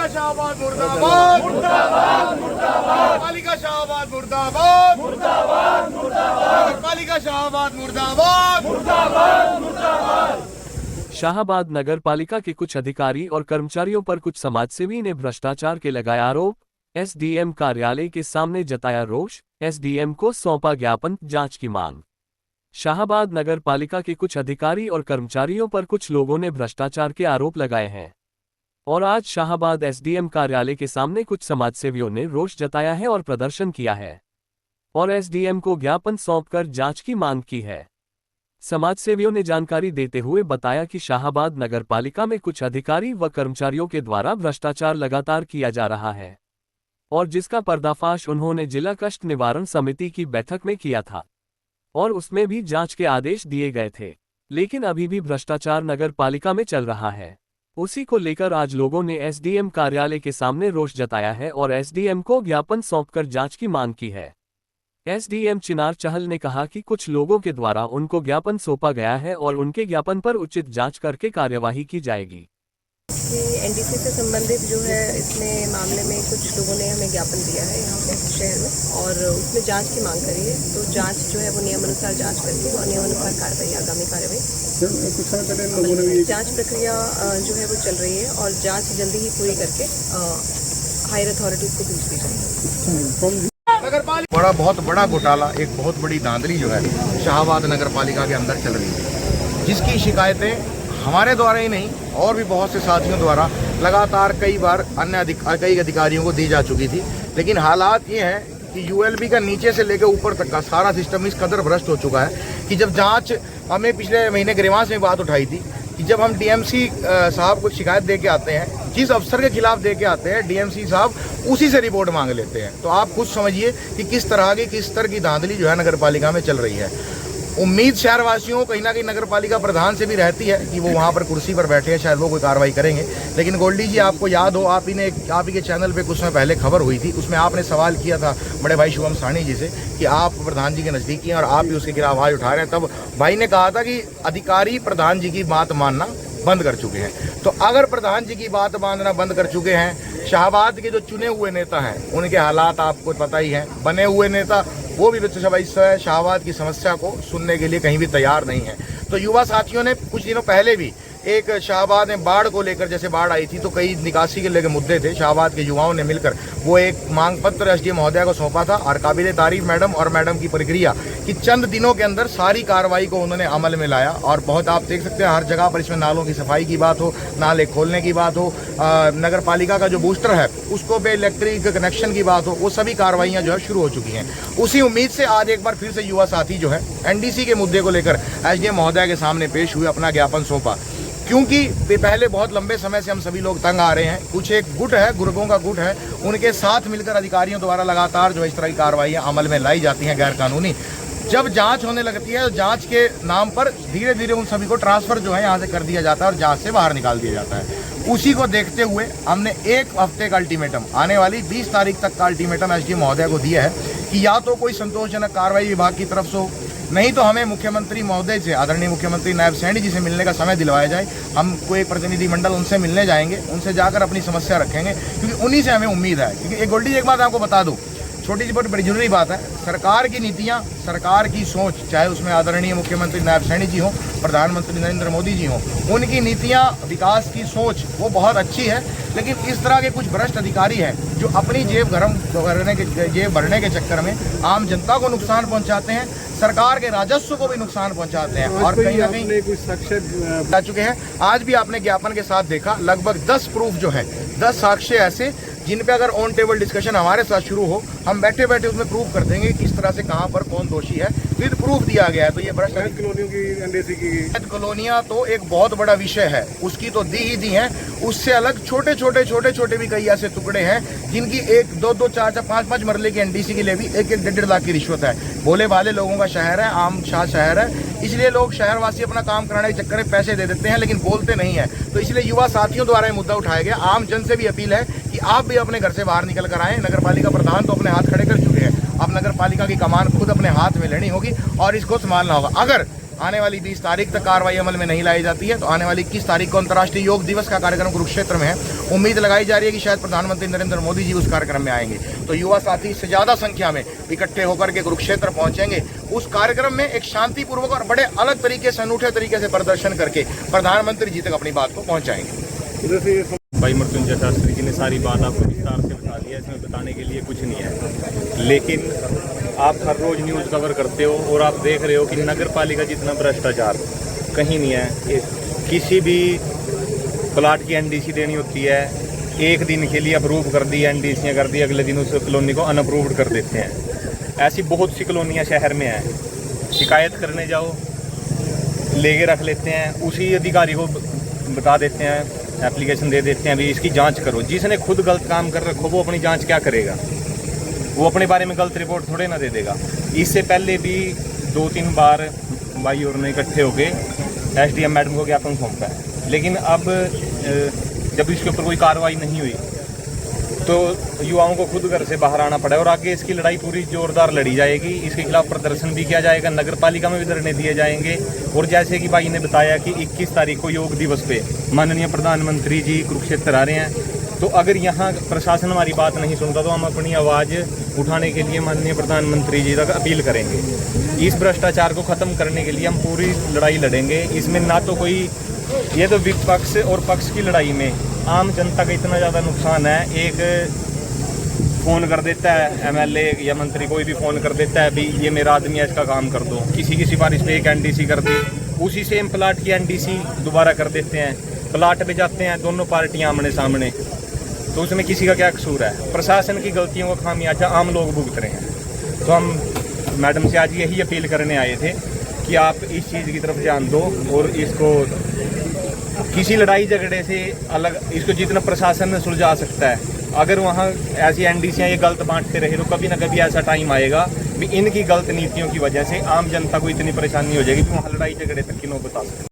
शाहबाद मुर्दाबाद, मुर्दाबाद मुर्दाबाद, पालिका शाहबाद मुर्दाबाद, मुर्दाबाद मुर्दाबाद, पालिका शाहबाद मुर्दाबाद, मुर्दाबाद मुर्दाबाद। शाहबाद नगर पालिका के कुछ अधिकारी और कर्मचारियों पर कुछ समाजसेवी ने भ्रष्टाचार के लगाए आरोप। एसडीएम कार्यालय के सामने जताया रोष, एसडीएम को सौंपा ज्ञापन, जांच की मांग। शाहबाद नगर पालिका के कुछ अधिकारी और कर्मचारियों पर कुछ लोगों ने भ्रष्टाचार के आरोप लगाए हैं और आज शाहबाद एसडीएम कार्यालय के सामने कुछ समाजसेवियों ने रोष जताया है और प्रदर्शन किया है और एसडीएम को ज्ञापन सौंपकर जांच की मांग की है। समाजसेवियों ने जानकारी देते हुए बताया कि शाहबाद नगर पालिका में कुछ अधिकारी व कर्मचारियों के द्वारा भ्रष्टाचार लगातार किया जा रहा है और जिसका पर्दाफाश उन्होंने जिला कष्ट निवारण समिति की बैठक में किया था और उसमें भी जांच के आदेश दिए गए थे, लेकिन अभी भी भ्रष्टाचार नगर पालिका में चल रहा है। उसी को लेकर आज लोगों ने एसडीएम कार्यालय के सामने रोष जताया है और एसडीएम को ज्ञापन सौंपकर जांच की मांग की है। एसडीएम चिनार चहल ने कहा कि कुछ लोगों के द्वारा उनको ज्ञापन सौंपा गया है और उनके ज्ञापन पर उचित जांच करके कार्यवाही की जाएगी। एनडीसी से संबंधित जो है इसमें मामले में कुछ लोगों ने हमें ज्ञापन दिया है यहाँ पे शहर में और उसमें जांच की मांग करी है, तो जांच जो है वो नियमानुसार जांच करके और नियमानुसार कार्रवाई, आगामी कार्रवाई जांच प्रक्रिया जो है वो चल रही है और जांच जल्दी ही पूरी करके हायर अथॉरिटीज को भेज दी जाएगी। बहुत बड़ा घोटाला, एक बहुत बड़ी धांधली जो है शाहबाद नगर पालिका के अंदर चल रही है, जिसकी शिकायतें हमारे द्वारा ही नहीं और भी बहुत से साथियों द्वारा लगातार कई बार कई अधिकारियों को दी जा चुकी थी। लेकिन हालात ये है कि यूएलबी का नीचे से लेकर ऊपर तक का सारा सिस्टम इस कदर भ्रष्ट हो चुका है कि जब जांच, हमें पिछले महीने ग्रीवांस में बात उठाई थी कि जब हम डीएमसी साहब को शिकायत दे के आते हैं, जिस अफसर के खिलाफ दे के आते हैं, डीएमसी साहब उसी से रिपोर्ट मांग लेते हैं। तो आप खुद समझिए कि किस स्तर की धांधली जो है नगर पालिका में चल रही है। उम्मीद शहरवासियों कहीं ना कहीं नगर पालिका प्रधान से भी रहती है कि वो वहाँ पर कुर्सी पर बैठे हैं, शायद वो कोई कार्रवाई करेंगे। लेकिन गोल्डी जी, आपको याद हो, आप ही के चैनल पे कुछ समय पहले खबर हुई थी, उसमें आपने सवाल किया था बड़े भाई शुभम साहनी जी से कि आप प्रधान जी के नज़दीकी हैं और आप भी उसके खिलाफ आवाज़ उठा रहे हैं। तब भाई ने कहा था कि अधिकारी प्रधान जी की बात मानना बंद कर चुके हैं। तो अगर प्रधान जी की बात मानना बंद कर चुके हैं, शाहबाद के जो चुने हुए नेता हैं उनके हालात आपको पता ही हैं। बने हुए नेता वो भी शाहबाद की समस्या को सुनने के लिए कहीं भी तैयार नहीं है। तो युवा साथियों ने कुछ दिनों पहले भी एक शाहबाद में बाढ़ को लेकर, जैसे बाढ़ आई थी तो कई निकासी के लेकर मुद्दे थे, शाहबाद के युवाओं ने मिलकर वो एक मांग पत्र एसडीएम महोदया को सौंपा था और काबिले तारीफ मैडम और मैडम की प्रक्रिया कि चंद दिनों के अंदर सारी कार्रवाई को उन्होंने अमल में लाया। और बहुत आप देख सकते हैं हर जगह पर इसमें नालों की सफाई की बात हो, नाले खोलने की बात हो, नगर पालिका का जो बूस्टर है उसको पे इलेक्ट्रिक कनेक्शन की बात हो, वो सभी कार्रवाइयाँ जो है शुरू हो चुकी हैं। उसी उम्मीद से आज एक बार फिर से युवा साथी जो है एनडीसी के मुद्दे को लेकर एसडीएम महोदया के सामने पेश हुए, अपना ज्ञापन सौंपा। क्योंकि पहले बहुत लंबे समय से हम सभी लोग तंग आ रहे हैं। कुछ एक गुट है, गुर्गों का गुट है, उनके साथ मिलकर अधिकारियों द्वारा लगातार जो इस तरह की कार्रवाइयाँ अमल में लाई जाती हैं गैर कानूनी। जब जांच होने लगती है, जांच के नाम पर धीरे धीरे उन सभी को ट्रांसफर जो है यहाँ से कर दिया जाता है और जांच से बाहर निकाल दिया जाता है। उसी को देखते हुए हमने एक हफ्ते का अल्टीमेटम, आने वाली 20 तारीख तक का अल्टीमेटम एसडीएम महोदया को दिया है कि या तो कोई संतोषजनक कार्रवाई विभाग की तरफ से हो, नहीं तो हमें मुख्यमंत्री महोदय से, आदरणीय मुख्यमंत्री नायब सैनी जी से मिलने का समय दिलवाया जाए। हम कोई प्रतिनिधिमंडल उनसे मिलने जाएंगे, उनसे जाकर अपनी समस्या रखेंगे, क्योंकि उन्हीं से हमें उम्मीद है। क्योंकि एक गोल्डी, एक बात आपको बता दूं, छोटी सी बड़ी जरूरी बात है, सरकार की नीतियां, सरकार की सोच, चाहे उसमें आदरणीय मुख्यमंत्री नायब सैनी जी हों, प्रधानमंत्री नरेंद्र मोदी जी हों, उनकी नीतियां, विकास की सोच वो बहुत अच्छी है। लेकिन इस तरह के कुछ भ्रष्ट अधिकारी हैं जो अपनी जेब भरने के चक्कर में आम जनता को नुकसान पहुंचाते हैं, सरकार के राजस्व को भी नुकसान पहुंचाते हैं और कहीं ना कहीं कुछ साक्ष्य आ चुके हैं। आज भी आपने ज्ञापन के साथ देखा, लगभग 10 प्रूफ जो है, 10 साक्ष्य ऐसे जिन पे अगर ऑन टेबल डिस्कशन हमारे साथ शुरू हो, हम बैठे बैठे उसमें प्रूफ कर देंगे किस तरह से कहां पर कौन दोषी है, विद प्रूफ दिया गया है। तो ये भ्रष्ट कॉलोनियों की, एनडीसी की कॉलोनियां तो एक बहुत बड़ा विषय है, उसकी तो दी ही दी है। उससे अलग छोटे छोटे भी कई ऐसे टुकड़े हैं जिनकी 1, 2, 4, 5 मरले की एनडीसी के लिए भी 1, 1.5 लाख की रिश्वत है। भोले भाले लोगों का शहर है, आम शाह शहर है, इसलिए लोग शहरवासी अपना काम कराने के चक्कर में पैसे दे देते हैं लेकिन बोलते नहीं है। तो इसलिए युवा साथियों द्वारा ये मुद्दा उठाया गया। आम जन से भी अपील है कि आप भी अपने घर से बाहर निकल कर आए। नगर पालिका प्रधान तो अपने हाथ खड़े कर चुके हैं, अब नगर पालिका की कमान खुद अपने हाथ में लेनी होगी और इसको संभालना होगा। अगर आने वाली 20 तारीख तक कार्रवाई अमल में नहीं लाई जाती है तो आने वाली 21 तारीख को अंतर्राष्ट्रीय योग दिवस का कार्यक्रम कुरुक्षेत्र में है। उम्मीद लगाई जा रही है कि शायद प्रधानमंत्री नरेंद्र मोदी जी उस कार्यक्रम में आएंगे, तो युवा साथी इससे ज़्यादा संख्या में इकट्ठे होकर के कुरुक्षेत्र पहुंचेंगे। उस कार्यक्रम में एक शांतिपूर्वक और बड़े अलग तरीके से, अनूठे तरीके से प्रदर्शन करके प्रधानमंत्री जी तक अपनी बात को पहुँचाएंगे। भाई मृत्युंजय शास्त्री जी ने सारी बात आपको विस्तार से बता दिया, इसमें बताने के लिए कुछ नहीं है। लेकिन आप हर रोज न्यूज़ कवर करते हो और आप देख रहे हो कि नगर पालिका जितना भ्रष्टाचार कहीं नहीं है। किसी भी प्लाट की एनडीसी देनी होती है, एक दिन के लिए अप्रूव कर दी, एनडीसी कर दी, अगले दिन उस कॉलोनी को अनअप्रूव्ड कर देते हैं। ऐसी बहुत सी कॉलोनियाँ शहर में हैं। शिकायत करने जाओ, लेके रख लेते हैं, उसी अधिकारी को बता देते हैं, एप्लीकेशन दे देते हैं, अभी इसकी जांच करो। जिसने खुद गलत काम कर रखो वो अपनी जांच क्या करेगा? वो अपने बारे में गलत रिपोर्ट थोड़े ना दे देगा। इससे पहले भी 2-3 बार भाई और ने इकट्ठे होके एसडीएम मैडम को ज्ञापन सौंपा है, लेकिन अब जब इसके ऊपर कोई कार्रवाई नहीं हुई तो युवाओं को खुद घर से बाहर आना पड़ा और आगे इसकी लड़ाई पूरी जोरदार लड़ी जाएगी। इसके खिलाफ प्रदर्शन भी किया जाएगा, नगर पालिका में भी धरने दिए जाएंगे। और जैसे कि भाई ने बताया कि 21 तारीख को योग दिवस पे माननीय प्रधानमंत्री जी कुरुक्षेत्र आ रहे हैं, तो अगर यहाँ प्रशासन हमारी बात नहीं सुनता तो हम अपनी आवाज़ उठाने के लिए माननीय प्रधानमंत्री जी तक अपील करेंगे। इस भ्रष्टाचार को ख़त्म करने के लिए हम पूरी लड़ाई लड़ेंगे। इसमें ना तो कोई, ये तो विपक्ष और पक्ष की लड़ाई में आम जनता का इतना ज़्यादा नुकसान है। एक फ़ोन कर देता है एमएलए या मंत्री, कोई भी फ़ोन कर देता है, भी ये मेरा आदमी है, इसका काम कर दो। किसी की सिफारिश पे एक एनडीसी कर दी, उसी सेम प्लाट की एनडीसी दोबारा कर देते हैं। प्लाट पे जाते हैं दोनों पार्टियां आमने सामने, तो उसमें किसी का क्या कसूर है? प्रशासन की गलतियों का खामियाजा आम लोग भुगत रहे हैं। तो हम मैडम से आज यही अपील करने आए थे कि आप इस चीज़ की तरफ ध्यान दो और इसको किसी लड़ाई झगड़े से अलग, इसको जितना प्रशासन सुलझा सकता है। अगर वहाँ ऐसी एनडीसीयाँ ये गलत बांटते रहे तो कभी ना कभी ऐसा टाइम आएगा भी इनकी गलत नीतियों की वजह से आम जनता को इतनी परेशानी हो जाएगी कि वहाँ लड़ाई झगड़े तक की नौबत आ सकती है।